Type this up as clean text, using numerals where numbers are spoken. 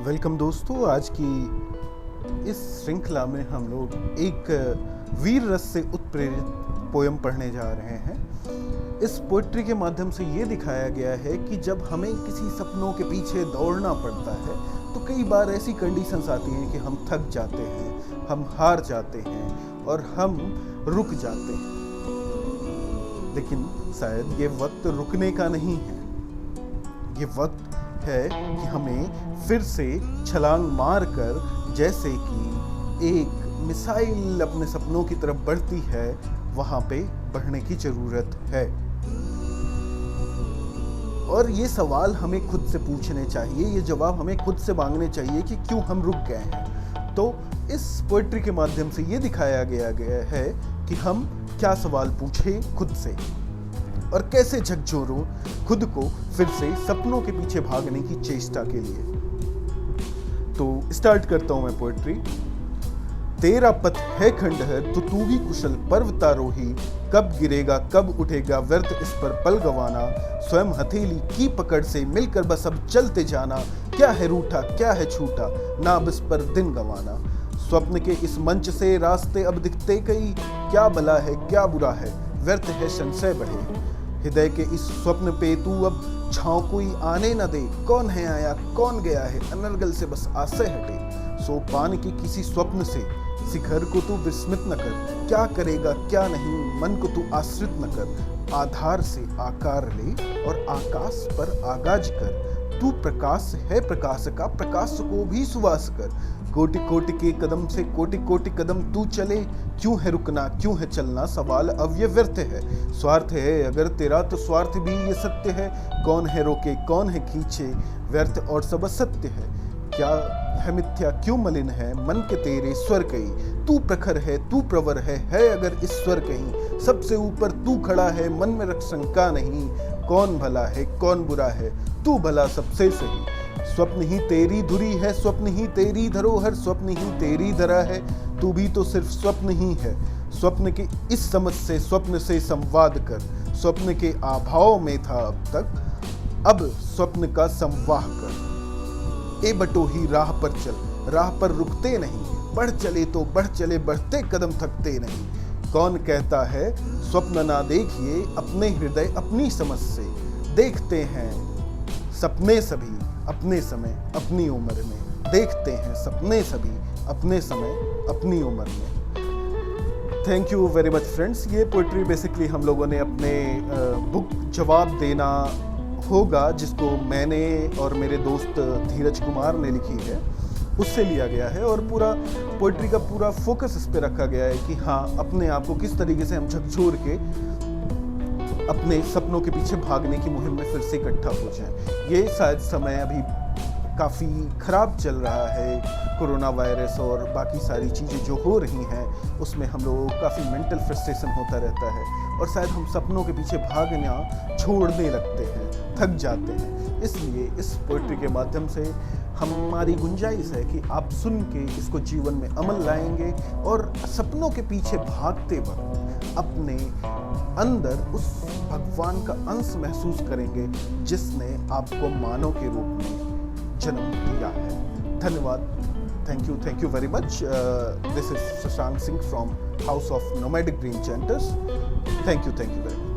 Welcome दोस्तों। आज की इस श्रृंखला में हम लोग एक वीर रस से उत्प्रेरित पोयम पढ़ने जा रहे हैं। इस पोइट्री के माध्यम से ये दिखाया गया है कि जब हमें किसी सपनों के पीछे दौड़ना पड़ता है तो कई बार ऐसी कंडीशंस आती हैं कि हम थक जाते हैं, हम हार जाते हैं और हम रुक जाते हैं। लेकिन शायद ये वक्त रुकने का नहीं है, ये वक्त है कि हमें फिर से छलांग मारकर, जैसे कि एक मिसाइल अपने सपनों की तरफ बढ़ती है, वहां पे बढ़ने की जरूरत है। और ये सवाल हमें खुद से पूछने चाहिए, ये जवाब हमें खुद से मांगने चाहिए कि क्यों हम रुक गए हैं। तो इस पोएट्री के माध्यम से ये दिखाया गया है कि हम क्या सवाल पूछें खुद से और कैसे झकझोरूं खुद को फिर से सपनों के पीछे भागने की चेष्टा के लिए। तो स्टार्ट करता हूं मैं पोएट्री। तेरा पथ है खंडहर तो तू भी कुशल पर्वतारोही, कब गिरेगा कब उठेगा व्यर्थ इस पर पल गवाना, स्वयं हथेली की पकड़ से मिलकर बस अब चलते जाना, क्या है रूठा क्या है छूटा ना अब इस पर दिन गवाना, स्वप्न के इस मंच से रास्ते अब दिखते कई, क्या भला है क्या बुरा है व्यर्थ है संशय बढ़े, हृदय के इस स्वप्न पे तू अब छाँव कोई आने न दे, कौन है आया कौन गया है अनर्गल से बस आशय हटे, सोपान के किसी स्वप्न से शिखर को तू विस्मित न कर, क्या करेगा क्या नहीं मन को तू आश्रित न कर, आधार से आकार ले और आकाश पर आगाज कर, तू प्रकाश है प्रकाश का प्रकाश को भी सुवास कर, कोटि कोटि के कदम से कोटि कोटि कदम तू चले, क्यों है रुकना क्यों है चलना सवाल अब ये व्यर्थ है, स्वार्थ है अगर तेरा तो स्वार्थ भी ये सत्य है, कौन है रोके कौन है खींचे व्यर्थ और सब सत्य है, क्या है मिथ्या क्यों मलिन है मन के तेरे स्वर कहीं, तू प्रखर है तू प्रवर है अगर इस स्वर कहीं, सबसे ऊपर तू खड़ा है मन में रख शंका नहीं, कौन भला है कौन बुरा है तू भला सबसे सही, स्वप्न ही तेरी धुरी है स्वप्न ही तेरी धरोहर, स्वप्न ही तेरी धरा है तू भी तो सिर्फ स्वप्न ही है, स्वप्न के इस समझ से स्वप्न से संवाद कर, स्वप्न के अभाव में था अब तक अब स्वप्न का संवाह कर, ए बटोही राह पर चल राह पर रुकते नहीं, बढ़ चले तो बढ़ चले बढ़ते कदम थकते नहीं, कौन कहता है स्वप्न ना देखिए अपने हृदय अपनी समझ से, देखते हैं सपने सभी अपने समय अपनी उम्र में, देखते हैं सपने सभी अपने समय अपनी उम्र में। Thank you very much friends. ये पोइट्री बेसिकली हम लोगों ने अपने बुक जवाब देना होगा, जिसको मैंने और मेरे दोस्त धीरज कुमार ने लिखी है, उससे लिया गया है और पूरा पोइट्री का पूरा फोकस इस पे रखा गया है कि हाँ, अपने आप को किस तरीके से हम झकझोर के अपने सपनों के पीछे भागने की मुहिम में फिर से इकट्ठा हो जाएं। ये शायद समय अभी काफ़ी ख़राब चल रहा है, कोरोना वायरस और बाकी सारी चीज़ें जो हो रही हैं उसमें हम लोगों को काफ़ी मेंटल फ्रस्ट्रेशन होता रहता है और शायद हम सपनों के पीछे भागना छोड़ने लगते हैं, थक जाते हैं। इसलिए इस पोइट्री के माध्यम से हमारी गुंजाइश है कि आप सुन के इसको जीवन में अमल लाएंगे और सपनों के पीछे भागते वक्त अपने अंदर उस भगवान का अंश महसूस करेंगे जिसने आपको मानव के रूप में जन्म दिया है। धन्यवाद। Thank you very much. This is Shashank Singh from house of nomadic dream chanters. Thank you very much.